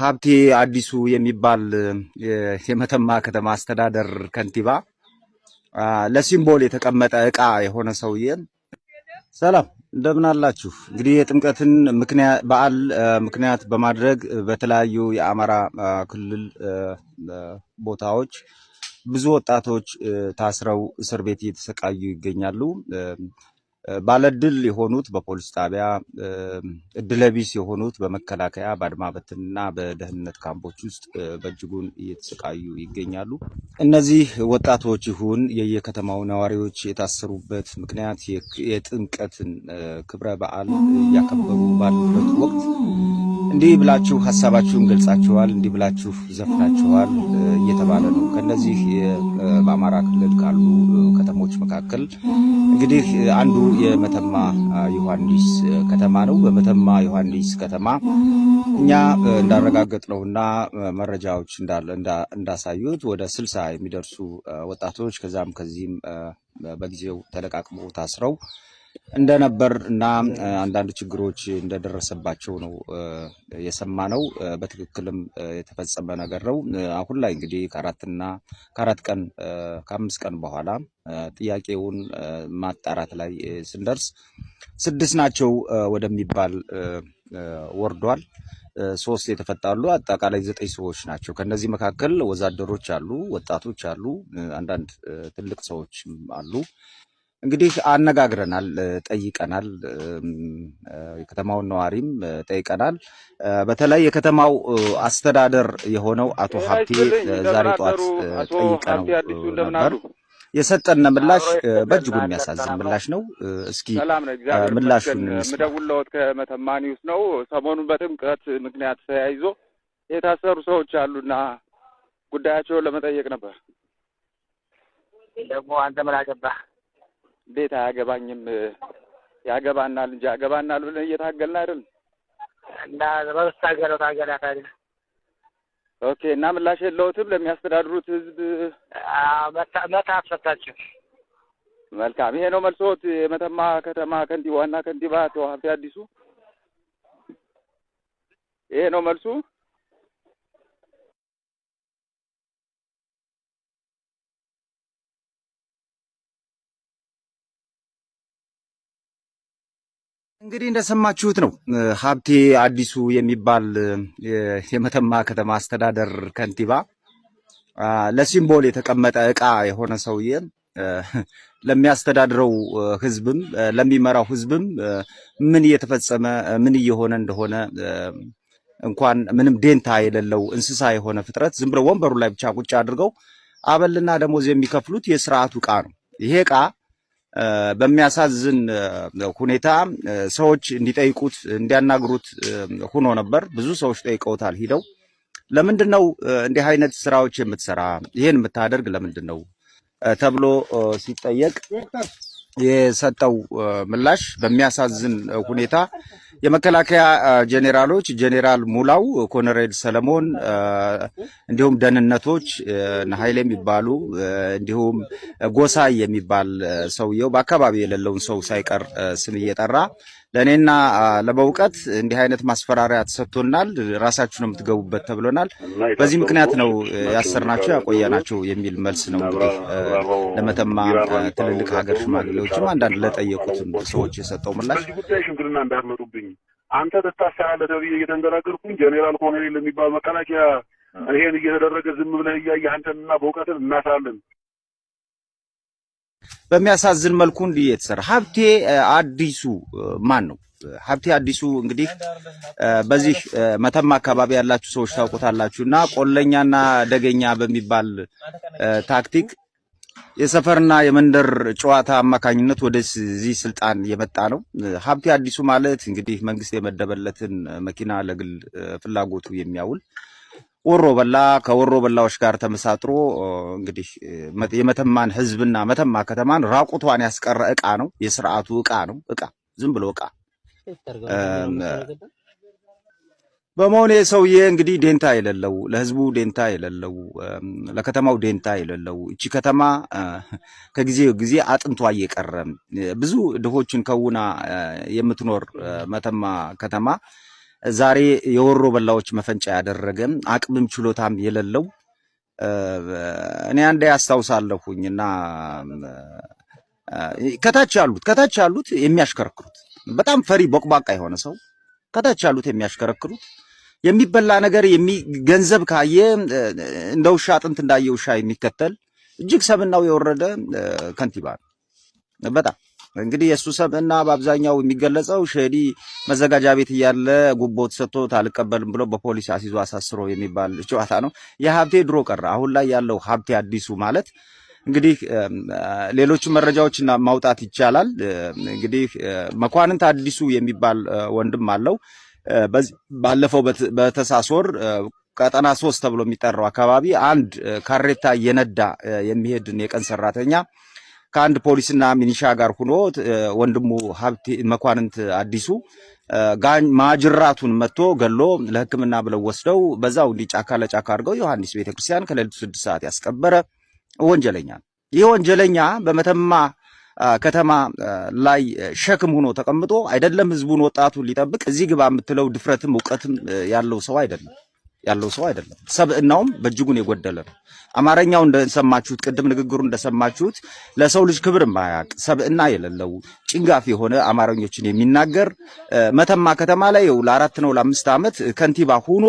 ሀብቴ አዲሱ የሚባል የመተማ ከተማ አስተዳደር ከንቲባ ለሲምቦል የተቀመጠ ዕቃ የሆነ ሰውዬ። ሰላም እንደምን አላችሁ? እንግዲህ የጥምቀትን በዓል ምክንያት በማድረግ በተለያዩ የአማራ ክልል ቦታዎች ብዙ ወጣቶች ታስረው እስር ቤት እየተሰቃዩ ይገኛሉ። ባለድል የሆኑት በፖሊስ ጣቢያ፣ እድለቢስ የሆኑት በመከላከያ በአድማ በትንና በደህንነት ካምፖች ውስጥ በእጅጉን እየተሰቃዩ ይገኛሉ። እነዚህ ወጣቶች ይሁን የየከተማው ነዋሪዎች የታሰሩበት ምክንያት የጥምቀትን ክብረ በዓል እያከበሩ ባሉበት ወቅት እንዲህ ብላችሁ ሐሳባችሁን ገልጻችኋል፣ እንዲህ ብላችሁ ዘፍናችኋል እየተባለ ነው። ከነዚህ በአማራ ክልል ካሉ ከተሞች መካከል እንግዲህ አንዱ የመተማ ዮሐንስ ከተማ ነው። በመተማ ዮሐንስ ከተማ እኛ እንዳረጋገጥነውና መረጃዎች እንዳሳዩት ወደ 60 የሚደርሱ ወጣቶች ከዛም ከዚህም በጊዜው ተለቃቅመው ታስረው እንደነበር እና አንዳንድ ችግሮች እንደደረሰባቸው ነው የሰማነው። በትክክልም የተፈጸመ ነገር ነው። አሁን ላይ እንግዲህ ከአምስት ቀን በኋላ ጥያቄውን ማጣራት ላይ ስንደርስ 6 ናቸው ወደሚባል ወርዷል። 3 የተፈታሉ። አጠቃላይ 9 ሰዎች ናቸው። ከነዚህ መካከል ወዛደሮች አሉ፣ ወጣቶች አሉ፣ አንዳንድ ትልቅ ሰዎችም አሉ። እንግዲህ አነጋግረናል፣ ጠይቀናል፣ የከተማውን ነዋሪም ጠይቀናል። በተለይ የከተማው አስተዳደር የሆነው አቶ ሀብቴ ዛሬ ጧት ጠይቀነው ነበር። የሰጠን ምላሽ በእጅጉ የሚያሳዝን ምላሽ ነው። እስኪ ምላሹን የምደውልዎት ከመተማ ኒውስ ነው። ሰሞኑን በጥምቀት ምክንያት ተያይዞ የታሰሩ ሰዎች አሉና ጉዳያቸውን ለመጠየቅ ነበር። ደግሞ አንተ ምን አገባህ? እንዴት አያገባኝም? ያገባናል እንጂ ያገባናል ብለን እየታገልን አይደል? እና በመታገለው ታገላት አይደል? ኦኬ። እና ምላሽ የለውትም ለሚያስተዳድሩት ህዝብ? መታፈታችሁ። መልካም። ይሄ ነው መልሶት? የመተማ ከተማ ከንቲባ ዋና ከንቲባ አቶ ሀብቴ አዲሱ ይሄ ነው መልሱ? እንግዲህ እንደሰማችሁት ነው። ሀብቴ አዲሱ የሚባል የመተማ ከተማ አስተዳደር ከንቲባ ለሲምቦል የተቀመጠ ዕቃ የሆነ ሰውዬ ለሚያስተዳድረው ህዝብም ለሚመራው ህዝብም ምን እየተፈጸመ ምን እየሆነ እንደሆነ እንኳን ምንም ዴንታ የሌለው እንስሳ የሆነ ፍጥረት ዝም ብለው ወንበሩ ላይ ብቻ ቁጭ አድርገው አበልና ደሞዝ የሚከፍሉት የስርዓቱ ዕቃ ነው። ይሄ ዕቃ በሚያሳዝን ሁኔታ ሰዎች እንዲጠይቁት እንዲያናግሩት ሆኖ ነበር። ብዙ ሰዎች ጠይቀውታል ሂደው ለምንድነው እንዲህ አይነት ስራዎች የምትሰራ ይሄን የምታደርግ ለምንድነው ተብሎ ሲጠየቅ የሰጠው ምላሽ በሚያሳዝን ሁኔታ የመከላከያ ጄኔራሎች ጄኔራል ሙላው፣ ኮሎኔል ሰለሞን እንዲሁም ደህንነቶች ኃይሌ የሚባሉ እንዲሁም ጎሳይ የሚባል ሰውየው በአካባቢ የሌለውን ሰው ሳይቀር ስም እየጠራ ለኔና ለበውቀት እንዲህ አይነት ማስፈራሪያ ተሰጥቶናል፣ ራሳችሁ ነው የምትገቡበት ተብሎናል፣ በዚህ ምክንያት ነው ያሰርናቸው ያቆያናቸው የሚል መልስ ነው እንግዲህ ለመተማ ትልልቅ ሀገር ሽማግሌዎችም አንዳንድ ለጠየቁትም ሰዎች የሰጠው ምላሽ። ጉዳይ ሽምግልና እንዳትመጡብኝ አንተ ተታሰራለህ ተብዬ እየተንገራገርኩኝ ጄኔራል ኮሎኔል የሚባል መከላከያ ይሄን እየተደረገ ዝም ብለህ እያየህ አንተንና በውቀትን እናሳለን። በሚያሳዝን መልኩ እንዲህ የተሰራ ሀብቴ አዲሱ ማን ነው? ሀብቴ አዲሱ እንግዲህ በዚህ መተማ አካባቢ ያላችሁ ሰዎች ታውቁታላችሁና ቆለኛና ደገኛ በሚባል ታክቲክ የሰፈርና የመንደር ጨዋታ አማካኝነት ወደዚህ ስልጣን የመጣ ነው። ሀብቴ አዲሱ ማለት እንግዲህ መንግስት የመደበለትን መኪና ለግል ፍላጎቱ የሚያውል ወሮ በላ ከወሮ በላዎች ጋር ተመሳጥሮ እንግዲህ የመተማን ህዝብና መተማ ከተማን ራቁቷን ያስቀረ ዕቃ ነው። የስርዓቱ ዕቃ ነው። ዕቃ ዝም ብሎ ዕቃ በመሆኑ የሰውዬ እንግዲህ ዴንታ የሌለው ለህዝቡ ዴንታ የሌለው ለከተማው ዴንታ የሌለው እቺ ከተማ ከጊዜ ጊዜ አጥንቷ እየቀረ ብዙ ድሆችን ከውና የምትኖር መተማ ከተማ ዛሬ የወሮ በላዎች መፈንጫ ያደረገ አቅምም ችሎታም የሌለው እኔ አንዴ ያስታውሳለሁኝና ከታች ያሉት የሚያሽከረክሩት በጣም ፈሪ ቦቅባቃ የሆነ ሰው ከታች ያሉት የሚያሽከረክሩት የሚበላ ነገር ገንዘብ ካየ እንደ ውሻ አጥንት እንዳየ ውሻ የሚከተል እጅግ ሰብናው የወረደ ከንቲባ ነው። በጣም እንግዲህ የሱ ሰብና በአብዛኛው የሚገለጸው ሸዲ መዘጋጃ ቤት እያለ ጉቦ ተሰጥቶት አልቀበልም ብሎ በፖሊስ አስይዞ አሳስሮ የሚባል ጨዋታ ነው። የሀብቴ ድሮ ቀረ። አሁን ላይ ያለው ሀብቴ አዲሱ ማለት እንግዲህ ሌሎች መረጃዎችን ማውጣት ይቻላል። እንግዲህ መኳንንት አዲሱ የሚባል ወንድም አለው። ባለፈው በተሳሶር ቀጠና 3 ተብሎ የሚጠራው አካባቢ አንድ ካሬታ እየነዳ የሚሄድን የቀን ሰራተኛ ከአንድ ፖሊስና ሚኒሻ ጋር ሆኖ ወንድሙ ሀብቴ መኳንንት አዲሱ ማጅራቱን መጥቶ ገሎ ለሕክምና ብለው ወስደው በዛው ጫካ ለጫካ አድርገው ዮሐንስ ቤተክርስቲያን ከሌሊቱ 6 ሰዓት ያስቀበረ ወንጀለኛ። ይህ ወንጀለኛ በመተማ ከተማ ላይ ሸክም ሆኖ ተቀምጦ አይደለም ህዝቡን ወጣቱን ሊጠብቅ እዚህ ግባ የምትለው ድፍረትም ዕውቀትም ያለው ሰው አይደለም። ሰብእናውም በእጅጉን የጎደለ ነው። አማርኛው እንደሰማችሁት ቅድም ንግግሩ እንደሰማችሁት ለሰው ልጅ ክብር የማያውቅ ሰብእና የሌለው ጭንጋፍ የሆነ አማርኞችን የሚናገር መተማ ከተማ ላይ ለ4 ነው ለ5 ዓመት ከንቲባ ሆኖ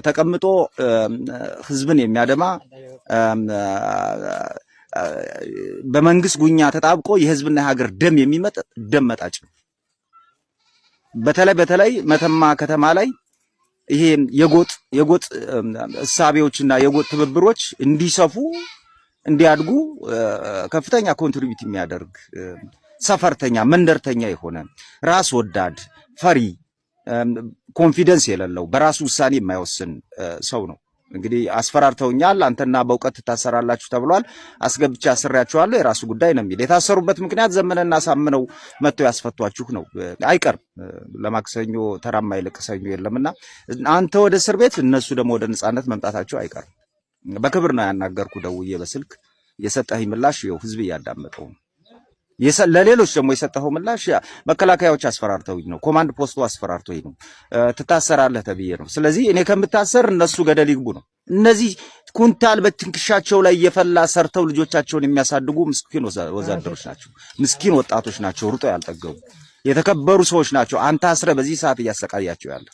ተቀምጦ ህዝብን የሚያደማ በመንግስት ጉኛ ተጣብቆ የህዝብና የሀገር ደም የሚመጥ ደም መጣጭ ነው። በተለይ መተማ ከተማ ላይ ይሄ የጎጥ እሳቤዎችና የጎጥ ትብብሮች እንዲሰፉ እንዲያድጉ ከፍተኛ ኮንትሪቢዩት የሚያደርግ ሰፈርተኛ መንደርተኛ የሆነ ራስ ወዳድ ፈሪ ኮንፊደንስ የሌለው በራሱ ውሳኔ የማይወስን ሰው ነው። እንግዲህ አስፈራርተውኛል፣ አንተና በእውቀት ትታሰራላችሁ ተብሏል። አስገብቻ አስሬያችኋለሁ፣ የራሱ ጉዳይ ነው የሚል። የታሰሩበት ምክንያት ዘመነና ሳምነው መጥተው ያስፈቷችሁ ነው። አይቀርም፣ ለማክሰኞ ተራማ ይልቅ ሰኞ የለምና አንተ ወደ እስር ቤት እነሱ ደግሞ ወደ ነጻነት መምጣታቸው አይቀርም። በክብር ነው ያናገርኩ ደውዬ በስልክ የሰጠኸኝ ምላሽ ይኸው ህዝብ እያዳመጠው ነው። ለሌሎች ደግሞ የሰጠኸው ምላሽ መከላከያዎች አስፈራርተውኝ ነው፣ ኮማንድ ፖስቱ አስፈራርተውኝ ነው፣ ትታሰራለህ ተብዬ ነው። ስለዚህ እኔ ከምታሰር እነሱ ገደል ይግቡ ነው። እነዚህ ኩንታል በትንክሻቸው ላይ እየፈላ ሰርተው ልጆቻቸውን የሚያሳድጉ ምስኪን ወዛደሮች ናቸው፣ ምስኪን ወጣቶች ናቸው፣ ሩጦ ያልጠገቡ የተከበሩ ሰዎች ናቸው። አንተ አስረ በዚህ ሰዓት እያሰቃያቸው ያለ።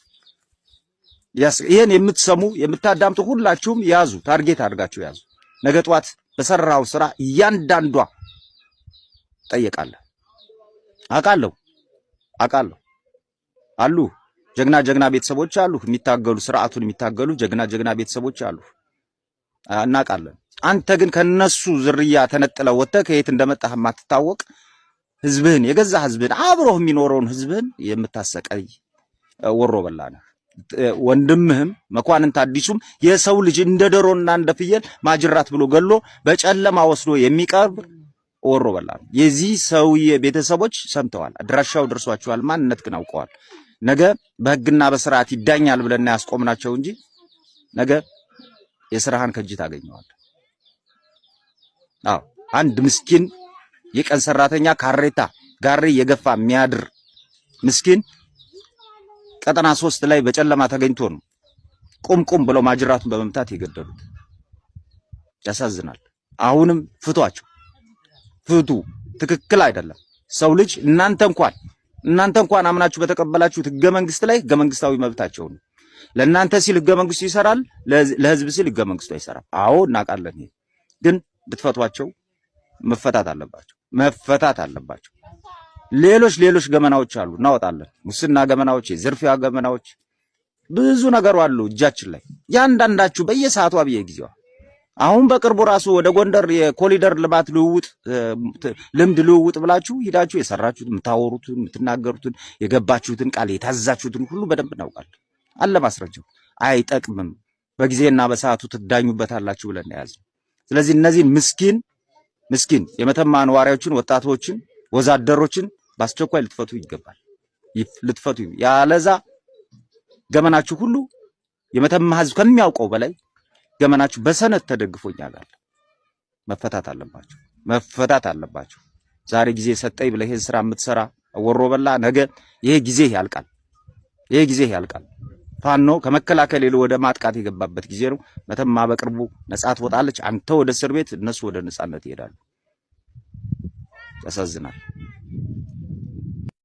ይሄን የምትሰሙ የምታዳምጡ ሁላችሁም ያዙ፣ ታርጌት አድርጋችሁ ያዙ። ነገ ጧት በሰራው ስራ እያንዳንዷ ጠየቃለህ። አውቃለሁ አሉ ጀግና ቤተሰቦች አሉ፣ የሚታገሉ ስርዓቱን የሚታገሉ ጀግና ቤተሰቦች አሉ፣ እናውቃለን። አንተ ግን ከነሱ ዝርያ ተነጥለው ወጥተህ ከየት እንደመጣህ የማትታወቅ ህዝብህን የገዛ ህዝብህን አብሮህ የሚኖረውን ህዝብህን የምታሰቃይ ወሮ በላ ነህ። ወንድምህም መኳንንት አዲሱም የሰው ልጅ እንደ ዶሮና እንደ ፍየል ማጅራት ብሎ ገሎ በጨለማ ወስዶ የሚቀርብ ወሮ በላ ነው። የዚህ ሰውዬ ቤተሰቦች ሰምተዋል፣ አድራሻው ደርሷቸዋል፣ ማንነት ግን አውቀዋል። ነገ በህግና በስርዓት ይዳኛል ብለና ያስቆምናቸው እንጂ ነገ የስራህን ከእጅ ታገኘዋለህ። አዎ አንድ ምስኪን የቀን ሰራተኛ ካሬታ ጋሪ የገፋ የሚያድር ምስኪን ቀጠና 3 ላይ በጨለማ ተገኝቶ ነው ቁም ብለው ማጅራቱን በመምታት የገደሉት። ያሳዝናል። አሁንም ፍቷቸው፣ ፍቱ። ትክክል አይደለም። ሰው ልጅ እናንተ እንኳን አምናችሁ በተቀበላችሁት ህገ መንግስት ላይ ህገ መንግስታዊ መብታቸው ነው። ለእናንተ ሲል ህገ መንግስቱ ይሰራል፣ ለህዝብ ሲል ህገ መንግስቱ አይሰራም። አዎ እናውቃለን። ይሄ ግን ብትፈቷቸው መፈታት አለባቸው። ሌሎች ገመናዎች አሉ፣ እናወጣለን። ሙስና ገመናዎች፣ የዝርፊያ ገመናዎች ብዙ ነገር አሉ እጃችን ላይ። ያንዳንዳችሁ በየሰዓቱ በየጊዜው አሁን በቅርቡ ራሱ ወደ ጎንደር የኮሪደር ልማት ልምድ ልውውጥ ብላችሁ ሂዳችሁ የሰራችሁት የምታወሩትን የምትናገሩትን የገባችሁትን ቃል የታዛችሁትን ሁሉ በደንብ እናውቃለን። አለ ማስረጃው። አይጠቅምም፣ በጊዜና በሰዓቱ ትዳኙበታላችሁ ብለን ያዝነው። ስለዚህ እነዚህን ምስኪን የመተማ ነዋሪዎችን፣ ወጣቶችን፣ ወዛደሮችን በአስቸኳይ ልትፈቱ ይገባል። ያለዛ ገመናችሁ ሁሉ የመተማ ህዝብ ከሚያውቀው በላይ ገመናችሁ በሰነድ ተደግፎኛል። መፈታት አለባቸው። ዛሬ ጊዜ ሰጠኝ ብለህ ይሄን ስራ የምትሰራ ወሮ በላ ነገ ይሄ ጊዜ ያልቃል። ይሄ ጊዜ ያልቃል። ፋኖ ከመከላከል ወደ ማጥቃት የገባበት ጊዜ ነው። መተማ በቅርቡ ነጻ ትወጣለች። አንተ ወደ እስር ቤት፣ እነሱ ወደ ነጻነት ይሄዳሉ። ያሳዝናል።